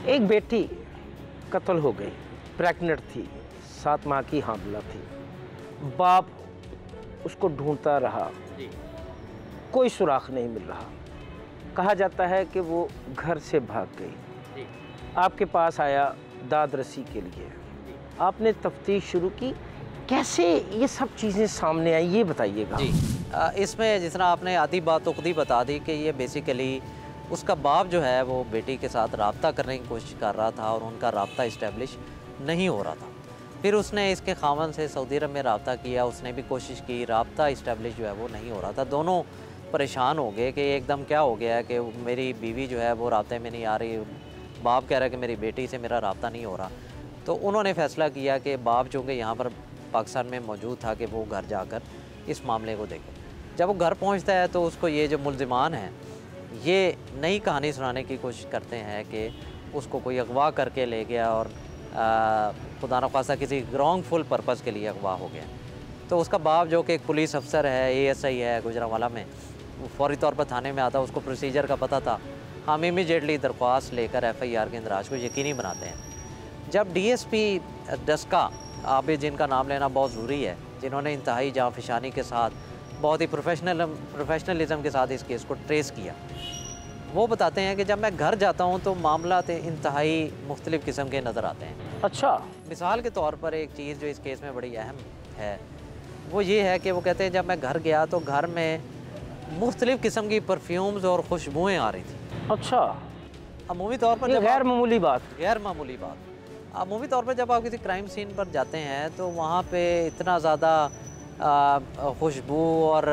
एक बेटी कत्ल हो गई, प्रेग्नेंट थी, 7 माह की हामिला थी। बाप उसको ढूंढता रहा, कोई सुराख नहीं मिल रहा। कहा जाता है कि वो घर से भाग गई, आपके पास आया दाद रसी के लिए। आपने तफ्तीश शुरू की, कैसे ये सब चीज़ें सामने आई ये बताइएगा। जी, इसमें जिस तरह आपने आधी बात तो खुद ही बता दी कि ये बेसिकली उसका बाप जो है वो बेटी के साथ रब्ता करने की कोशिश कर रहा था और उनका रब्ता इस्टेब्लिश नहीं हो रहा था। फिर उसने इसके खामन से सऊदी अरब में रब्ता किया, उसने भी कोशिश की, रब्ता इस्टेब्लिश जो है वो नहीं हो रहा था। दोनों परेशान हो गए कि एकदम क्या हो गया है कि मेरी बीवी जो है वो रब्ते में नहीं आ रही, बाप कह रहा है कि मेरी बेटी से मेरा रब्ता नहीं हो रहा। तो उन्होंने फ़ैसला किया कि बाप चूँकि यहाँ पर पाकिस्तान में मौजूद था कि वो घर जाकर इस मामले को देखे। जब वो घर पहुँचता है तो उसको ये जो मुल्ज़िमान हैं ये नई कहानी सुनाने की कोशिश करते हैं कि उसको कोई अगवा करके ले गया और खुदा न ख्वास्ता किसी रॉन्गफुल पर्पज़ के लिए अगवा हो गया। तो उसका बाप जो कि एक पुलिस अफसर है, ASI है गुजरांवाला में, वो फौरी तौर पर थाने में आता, उसको प्रोसीजर का पता था। हम इमीडिएटली दरख्वास्त लेकर FIR के इंदराज को यकीनी बनाते हैं। जब DSP डस्का, आप भी जिनका नाम लेना बहुत ज़रूरी है, जिन्होंने इंतहाई जाँफशानी के साथ बहुत ही प्रोफेशनलिज्म के साथ इस केस को ट्रेस किया, वो बताते हैं कि जब मैं घर जाता हूँ तो मामला इंतहाई मुख्तलिफ़ किस्म के नज़र आते हैं। अच्छा, मिसाल के तौर पर एक चीज़ जो इस केस में बड़ी अहम है वो ये है कि वो कहते हैं जब मैं घर गया तो घर में मुख्तलिफ़ किस्म की परफ्यूम्स और खुशबुएँ आ रही थी। अच्छा, अमूमी तौर पर ये गैर मामूली बात। गैर मामूली बात। अमूमी तौर पर जब आप किसी क्राइम सीन पर जाते हैं तो वहाँ पे इतना ज़्यादा खुशबू और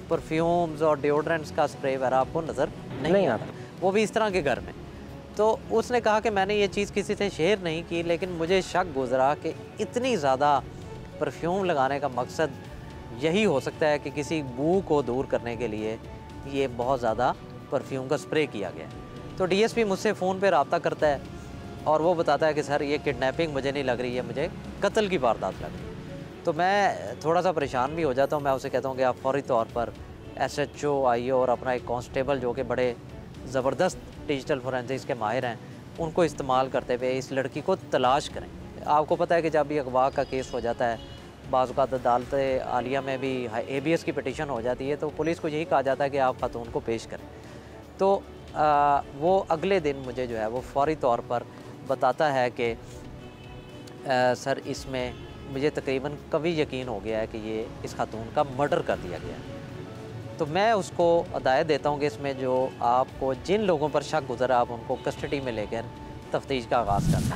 परफ्यूम्स और डिओड्रेंट्स का स्प्रे वगैरह आपको नज़र नहीं आता, वो भी इस तरह के घर में। तो उसने कहा कि मैंने ये चीज़ किसी से शेयर नहीं की, लेकिन मुझे शक गुजरा कि इतनी ज़्यादा परफ्यूम लगाने का मकसद यही हो सकता है कि किसी बू को दूर करने के लिए ये बहुत ज़्यादा परफ्यूम का स्प्रे किया गया। तो DSP मुझसे फ़ोन पे रब्ता करता है और वो बताता है कि सर ये किडनैपिंग मुझे नहीं लग रही है, मुझे कत्ल की वारदात लग रही है। तो मैं थोड़ा सा परेशान भी हो जाता हूँ। मैं उसे कहता हूँ कि आप फौरी तौर पर SHO IO और अपना एक कांस्टेबल जो कि बड़े ज़बरदस्त डिजिटल फोरेंसिक्स के माहिर हैं, उनको इस्तेमाल करते हुए इस लड़की को तलाश करें। आपको पता है कि जब भी अगवा का केस हो जाता है, बाज़ औक़ात अदालत आलिया में भी ABS की पिटीशन हो जाती है, तो पुलिस को यही कहा जाता है कि आप ख़ातून को पेश करें। तो वो अगले दिन मुझे जो है वो फौरी तौर पर बताता है कि सर इसमें मुझे तकरीबन कभी यकीन हो गया है कि ये इस खातून का मर्डर कर दिया गया है। तो मैं उसको हिदायत देता हूँ कि इसमें जो आपको जिन लोगों पर शक गुजरा आप उनको कस्टडी में लेकर तफ्तीश का आगाज़ करना।